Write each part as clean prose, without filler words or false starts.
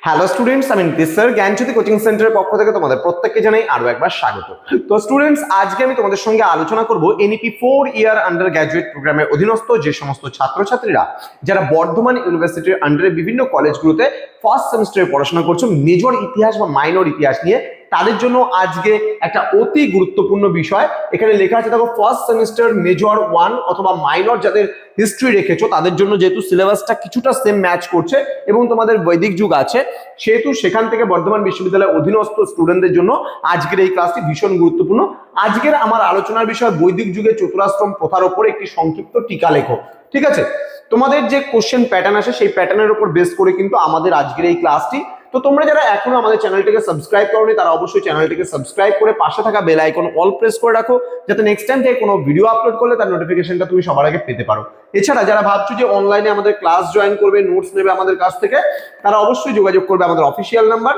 Hello students, আমি Nitish sir জ্ঞানজ্যোতি coaching সেন্টারের পক্ষ থেকে তোমাদের প্রত্যেককে জানাই আরো একবার স্বাগত। তো স্টুডেন্টস, আজকে আমি তোমাদের সঙ্গে আলোচনা করব এনইপি 4 ইয়ার আন্ডার গ্র্যাজুয়েট প্রোগ্রামের অধীনস্থ যে সমস্ত ছাত্রছাত্রীরা যারা বর্ধমান ইউনিভার্সিটির আন্ডারে বিভিন্ন কলেজগুলোতে ফার্স্ট সেমিস্টারে পড়াশোনা করছো মেজর ইতিহাস বা মাইনর ইতিহাস নিয়ে, তাদের জন্য আজকে একটা অতি গুরুত্বপূর্ণ বিষয় এখানে লেখা আছে। দেখো, ফার্স্ট সেমিস্টার মেজর 1 অথবা মাইনর যাদের হিস্ট্রি রেখেছো তাদের জন্য যেহেতু সিলেবাসটা কিছুটা সেম ম্যাচ করছে এবং তোমাদের বৈদিক যুগ আছে, সেহেতু সেখান থেকে বর্ধমান বিশ্ববিদ্যালয়ের অধীনস্থ স্টুডেন্টদের জন্য আজকের এই ক্লাসটি ভীষণ গুরুত্বপূর্ণ। আজকের আমার আলোচনার বিষয় বৈদিক যুগে চতুরাশ্রম প্রথার উপর একটি সংক্ষিপ্ত টিকা লেখো। ঠিক আছে, তোমাদের যে কোশ্চেন প্যাটার্ন আছে সেই প্যাটার্নের উপর বেস করে কিন্তু আমাদের আজকের এই ক্লাসটি। তো তোমরা যারা এখনো আমাদের চ্যানেলটিকে সাবস্ক্রাইব করোনি তারা অবশ্যই চ্যানেলটিকে সাবস্ক্রাইব করে পাশে থাকা বেল আইকন অল প্রেস করে রাখো, যাতে নেক্সট টাইম থেকে কোনো ভিডিও আপলোড করলে তার নোটিফিকেশনটা তুমি সবার আগে পেতে পারো। এছাড়া যারা ভাবছো যে অনলাইনে আমাদের ক্লাস জয়েন করবে, নোটস নেবে আমাদের কাছ থেকে, তারা অবশ্যই যোগাযোগ করবে আমাদের অফিসিয়াল নাম্বার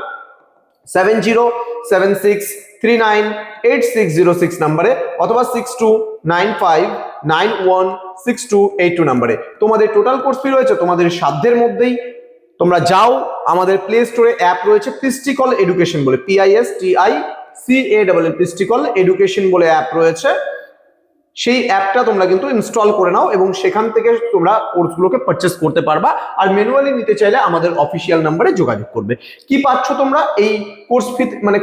7076398606 নম্বরে অথবা 6295916282 নম্বরে। তোমাদের টোটাল কোর্স ফি রয়েছে তোমাদের সাধ্যের মধ্যেই। তোমরা যাও, আমাদের প্লে স্টোরে অ্যাপ রয়েছে পিস্টিকল এডুকেশন বলে, PISTICALL পিস্টিকল এডুকেশন বলে অ্যাপ রয়েছে। সেই অ্যাপটা তোমরা কিন্তু ইনস্টল করে নাও এবং সেখান থেকে তোমরা কোর্সগুলোকে পারচেস করতে পারবা। আর ম্যানুয়ালি নিতে চাইলে আমাদের অফিসিয়াল নাম্বারে যোগাযোগ করবে। কি পাচ্ছ তোমরা এই কোর্স ফি মানে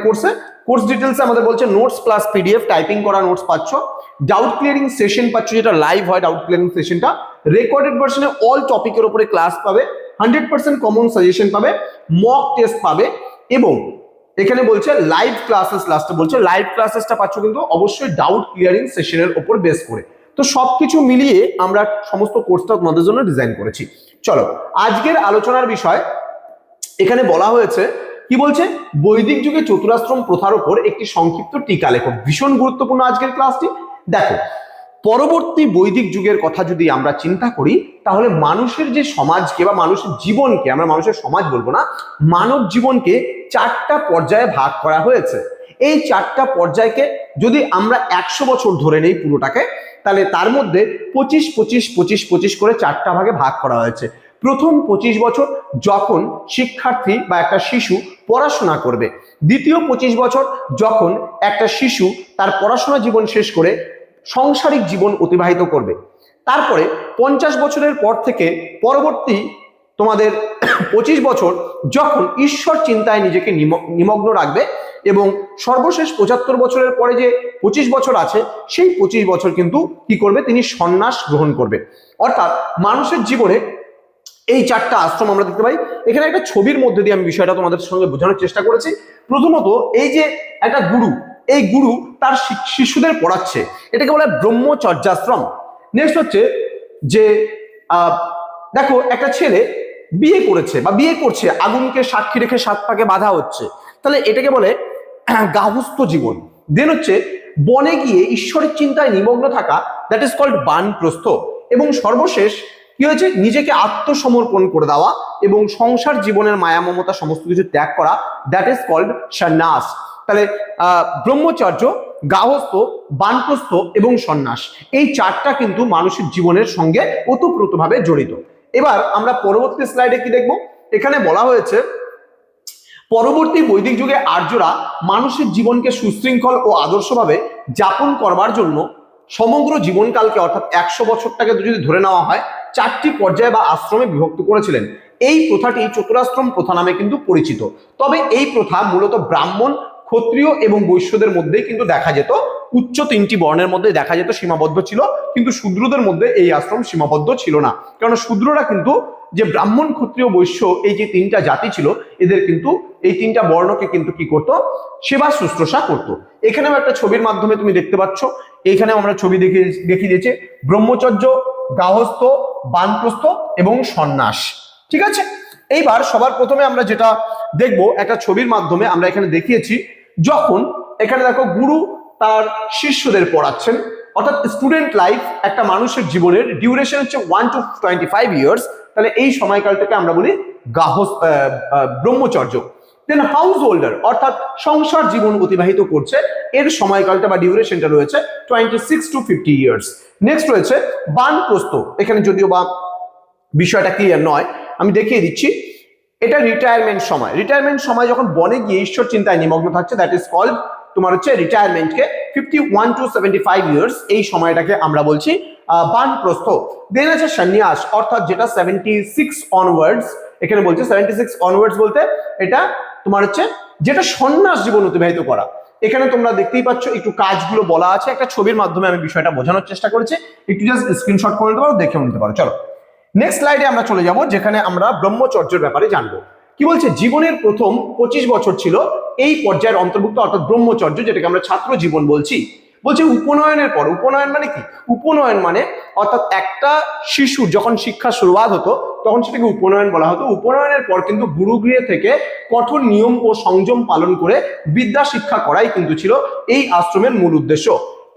কোর্স ডিটেলসে আমাদের বলছে নোটস প্লাস পিডিএফ টাইপিং করা নোটস পাচ্ছ, ডাউট ক্লিয়ারিং সেশন পাচ্ছ যেটা লাইভ হয়, ডাউট ক্লিয়ারিং সেশনটা রেকর্ডেড ভার্সনে অল টপিকের উপরে ক্লাস পাবে, 100% কমন সাজেশন পাবে, মক টেস্ট পাবে এবং এখানে বলছে লাইভ ক্লাসেস, লাস্টে বলছে লাইভ ক্লাসেসটা পাচ্ছ কিন্তু অবশ্যই ডাউট ক্লিয়ারিং সেশনের উপর বেস করে। তো সবকিছু মিলিয়ে আমরা সমস্ত কোর্সটা তোমাদের জন্য ডিজাইন করেছি। চলো, আজকের আলোচনার বিষয় এখানে বলা হয়েছে কি বলছে, বৈদিক যুগে চতুরাশ্রম প্রথার উপর একটি সংক্ষিপ্ত টিকা লেখো। ভীষণ গুরুত্বপূর্ণ আজকের ক্লাসটি। দেখো, পরবর্তী বৈদিক যুগের কথা যদি আমরা চিন্তা করি তাহলে মানুষের যে সমাজকে বা মানুষের জীবনকে, আমরা মানুষের সমাজ বলবো না, মানব জীবনকে 4টা পর্যায়ে ভাগ করা হয়েছে। এই 4টা পর্যায়কে যদি আমরা 100 বছর ধরে নেই পুরোটাকে, তাহলে তার মধ্যে 25-25-25-25 করে 4টা ভাগে ভাগ করা হয়েছে। প্রথম 25 বছর যখন শিক্ষার্থী বা একটা শিশু পড়াশোনা করবে, দ্বিতীয় 25 বছর যখন একটা শিশু তার পড়াশোনা জীবন শেষ করে সাংসারিক জীবন অতিবাহিত করবে, তারপরে 50 বছরের পর থেকে পরবর্তী তোমাদের 25 বছর যখন ঈশ্বর চিন্তায় নিজেকে নিমগ্ন রাখবে এবং সর্বশেষ 75 বছরের পরে যে 25 বছর আছে সেই 25 বছর কিন্তু কি করবে, তিনি সন্ন্যাস গ্রহণ করবে। অর্থাৎ মানুষের জীবনে এই 4টা আশ্রম আমরা দেখতে পাই। এখানে একটা ছবির মধ্যে দিয়ে আমি বিষয়টা তোমাদের সঙ্গে বোঝানোর চেষ্টা করেছি। প্রথমত এই যে একটা গুরু, এই গুরু তার শিশুদের পড়াচ্ছে, এটাকে বলে ব্রহ্মচর্যাশ্রম। নেক্সট হচ্ছে যে দেখো, একটা ছেলে বিয়ে করেছে বা বিয়ে করছে, আগুনকে সাক্ষী রেখে 7 পাকে বাধা হচ্ছে, তাহলে এটাকে বলে গার্হস্থ্য জীবন। দেন হচ্ছে বনে গিয়ে ঈশ্বরের চিন্তায় নিমগ্ন থাকা, দ্যাট ইজ কল্ড বানপ্রস্থ। এবং সর্বশেষ কি হয়েছে, নিজেকে আত্মসমর্পণ করে দেওয়া এবং সংসার জীবনের মায়া মমতা সমস্ত কিছু ত্যাগ করা, দ্যাট ইজ কল্ড সন্ন্যাস। তাহলে ব্রহ্মচর্য, গার্হস্থ, বানপ্রস্থ এবং সন্ন্যাস, এই 4টা কিন্তু মানুষের জীবনের সঙ্গে ওতপ্রোতভাবে জড়িত। এবার আমরা পরবর্তী স্লাইডে কি দেখব, এখানে বলা হয়েছে পরবর্তী বৈদিক যুগে আর্যরা মানুষের জীবনকে সুশৃঙ্খল ও আদর্শভাবে যাপন করবার জন্য সমগ্র জীবনকালকে অর্থাৎ 100 বছরটাকে যদি ধরে নেওয়া হয় 4টি পর্যায়ে বা আশ্রমে বিভক্ত করেছিলেন। এই প্রথাটি চতুরাশ্রম প্রথা নামে কিন্তু পরিচিত। তবে এই প্রথা মূলত ব্রাহ্মণ, ক্ষত্রিয় এবং বৈশ্যদের মধ্যেই কিন্তু দেখা যেত, উচ্চ 3টি বর্ণের মধ্যে দেখা যেত সীমাবদ্ধ ছিল, কিন্তু শূদ্রদের মধ্যে এই আশ্রম সীমাবদ্ধ ছিল না। কারণ শূদ্ররা কিন্তু, যে ব্রাহ্মণ, ক্ষত্রিয়, বৈশ্য এই যে 3টা জাতি ছিল, এদের কিন্তু এই 3টা বর্ণকে কিন্তু কি করত, সেবা শুশ্রূষা করত। এখানেও একটা ছবির মাধ্যমে তুমি দেখতে পাচ্ছ, এখানেও আমরা ছবি দেখিয়ে দিয়েছে ব্রহ্মচর্য, গার্হস্থ, বানপ্রস্থ এবং সন্ন্যাস। ঠিক আছে, এইবার সবার প্রথমে আমরা যেটা দেখব, একটা ছবির মাধ্যমে আমরা এখানে দেখিয়েছি, যখন এখানে দেখো গুরু তার শিষ্যদের পড়াচ্ছেন, অর্থাৎ স্টুডেন্ট লাইফ একটা মানুষের জীবনের ডিউরেশন হচ্ছে 1 to 25 ইয়ার্স, তাহলে এই সময়কালটাকে আমরা বলি ব্রহ্মচর্য। দেন হাউস হোল্ডার অর্থাৎ সংসার জীবন অতিবাহিত করছে, এর সময়কালটা বা ডিউরেশনটা রয়েছে 26 to 50 ইয়ার্স। নেক্সট রয়েছে বানপ্রস্থ, এখানে যদিও বা বিষয়টা ক্লিয়ার নয়, আমি দেখিয়ে দিচ্ছি। এটা রিটায়ারমেন্ট সময়। রিটায়ারমেন্ট সময় যখন বনে গিয়ে ঈশ্বর চিন্তায় নিমগ্ন থাকছে, দ্যাট ইজ কল্ড তোমার হচ্ছে রিটায়ারমেন্টকে 51 to 75 ইয়ার্স, এই সময়টাকে আমরা বলছি বানপ্রস্থ। দেন আছে সন্ন্যাস, অর্থাৎ যেটা 76 অনওয়ার্ডস, এখানে বলছে 76 অনওয়ার্ডস বলতে এটা তোমার হচ্ছে যেটা সন্ন্যাস জীবন অতিবাহিত করা। এখানে তোমরা দেখতেই পাচ্ছ একটু কাজগুলো বলা আছে, একটা ছবির মাধ্যমে আমি বিষয়টা বোঝানোর চেষ্টা করেছি, একটু জাস্ট স্ক্রিনশট করে নিতে পারো, দেখে নিতে পারো। চলো নেক্সট স্লাইডে আমরা চলে যাব, যেখানে আমরা ব্রহ্মচর্যের ব্যাপারে জানবো। কি বলছে, জীবনের প্রথম 25 বছর ছিল এই পর্যায়ের অন্তর্ভুক্ত, অর্থাৎ ব্রহ্মচর্য, যেটাকে আমরা ছাত্র জীবন বলছি। বলছে উপনয়নের পর, উপনয়ন মানে কি? উপনয়ন মানে অর্থাৎ একটা শিশুর যখন শিক্ষা শুরুয়াত হতো তখন সেটাকে উপনয়ন বলা হতো। উপনয়নের পর কিন্তু গুরুগৃহে থেকে কঠোর নিয়ম ও সংযম পালন করে বিদ্যা শিক্ষা করাই কিন্তু ছিল এই আশ্রমের মূল উদ্দেশ্য।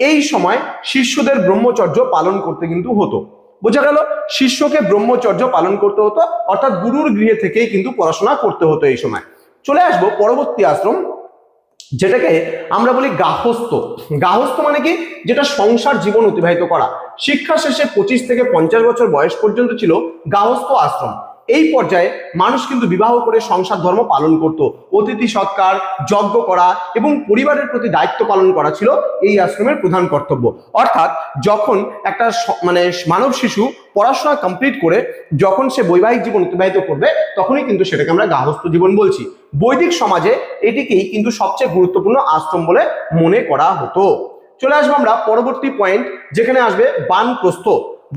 এই সময় শিষ্যদের ব্রহ্মচর্য পালন করতে কিন্তু হতো। বোঝা গেল, শিষ্যকে ব্রহ্মচর্য পালন করতে হতো, অর্থাৎ গুরুর গৃহে থেকেই কিন্তু পড়াশোনা করতে হতো এই সময়। চলে আসবো পরবর্তী আশ্রম, যেটাকে আমরা বলি গাহস্থ। গাহস্থ মানে কি? যেটা সংসার জীবন অতিবাহিত করা। শিক্ষা শেষে 25 থেকে 50 বছর বয়স পর্যন্ত ছিল গাহস্থ আশ্রম। এই পর্যায়ে মানুষ কিন্তু বিবাহ করে সংসার ধর্ম পালন করত। অতিথি সৎকার, যজ্ঞ করা এবং পরিবারের প্রতি দায়িত্ব পালন করা ছিল এই আশ্রমের প্রধান কর্তব্য। অর্থাৎ যখন একটা মানে মানব শিশু পড়াশোনা কমপ্লিট করে যখন সে বৈবাহিক জীবন অতিবাহিত করবে, তখনই কিন্তু সেটাকে আমরা গাহস্থ জীবন বলছি। বৈদিক সমাজে এটিকেই কিন্তু সবচেয়ে গুরুত্বপূর্ণ আশ্রম বলে মনে করা হতো। চলে আসবো আমরা পরবর্তী পয়েন্ট, যেখানে আসবে বানপ্রস্থ।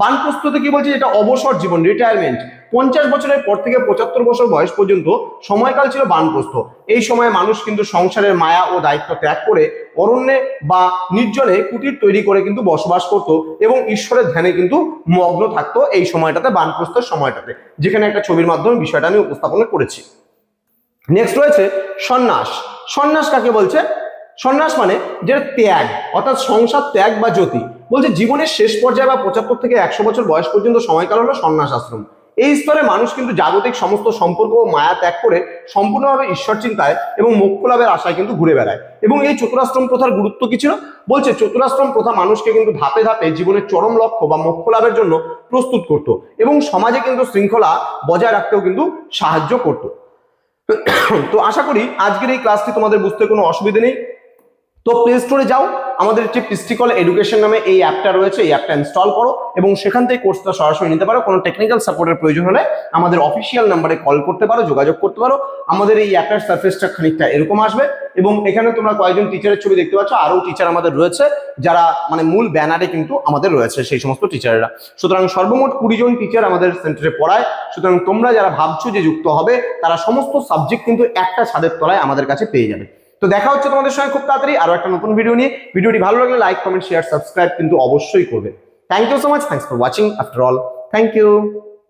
বানপ্রস্থতে কি বলছে? এটা অবসর জীবন, রিটায়ারমেন্ট। 50 বছরের পর থেকে 75 বছর বয়স পর্যন্ত সময়কাল ছিল বানপ্রস্থ। এই সময় মানুষ কিন্তু সংসারের মায়া ও দায়িত্ব ত্যাগ করে অরণ্যে বা নির্জনে কুটির তৈরি করে কিন্তু বসবাস করত এবং ঈশ্বরের ধ্যানে কিন্তু মগ্ন থাকতো এই সময়টাতে, বানপ্রস্থের সময়টাতে, যেখানে একটা ছবির মাধ্যমে বিষয়টা আমি উপস্থাপন করেছি। নেক্সট রয়েছে সন্ন্যাস। সন্ন্যাস কাকে বলছে? সন্ন্যাস মানে যেটা ত্যাগ, অর্থাৎ সংসার ত্যাগ বা জ্যোতি। বলছে জীবনের শেষ পর্যায়ে বা 75 থেকে 100 বছর বয়স পর্যন্ত সময়কাল হলো সন্ন্যাস আশ্রম। এই স্তরে মানুষ কিন্তু জাগতিক সমস্ত সম্পর্ক ও মায়া ত্যাগ করে সম্পূর্ণভাবে ঈশ্বর চিন্তায় এবং মোক্ষ লাভের আশায় কিন্তু ঘুরে বেড়ায়। এবং এই চতুরাশ্রম প্রথার গুরুত্ব কি ছিল? বলছে চতুরাশ্রম প্রথা মানুষকে কিন্তু ধাপে ধাপে জীবনের চরম লক্ষ্য বা মোক্ষ লাভের জন্য প্রস্তুত করত এবং সমাজে কিন্তু শৃঙ্খলা বজায় রাখতেও কিন্তু সাহায্য করত। তো আশা করি আজকের এই ক্লাসটি তোমাদের বুঝতে কোনো অসুবিধা নেই। তো প্লে স্টোরে যাও, আমাদের যে পিস্টিকল এডুকেশন নামে এই অ্যাপটা রয়েছে, এই অ্যাপটা ইনস্টল করো এবং সেখান থেকে কোর্সটা সরাসরি নিতে পারো। কোনো টেকনিক্যাল সাপোর্টের প্রয়োজন হলে আমাদের অফিসিয়াল নাম্বারে কল করতে পারো, যোগাযোগ করতে পারো। আমাদের এই অ্যাপের সার্ফেসটা খানিকটা এরকম আসবে এবং এখানে তোমরা কয়েকজন টিচারের ছবি দেখতে পাচ্ছ, আরও টিচার আমাদের রয়েছে যারা মানে মূল ব্যানারে কিন্তু আমাদের রয়েছে সেই সমস্ত টিচাররা। সুতরাং সর্বমোট 20 জন টিচার আমাদের সেন্টারে পড়ায়। সুতরাং তোমরা যারা ভাবছো যে যুক্ত হবে, তারা সমস্ত সাবজেক্ট কিন্তু একটা ছাদের তলায় আমাদের কাছে পেয়ে যাবে। তো দেখা হচ্ছে তোমাদের সঙ্গে খুব তাড়াতাড়ি আরো একটা নতুন ভিডিও নিয়ে। ভিডিওটি ভালো লাগলে লাইক, কমেন্ট, শেয়ার, সাবস্ক্রাইব কিন্তু অবশ্যই করবে। Thank you so much, thanks for watching after all, thank you.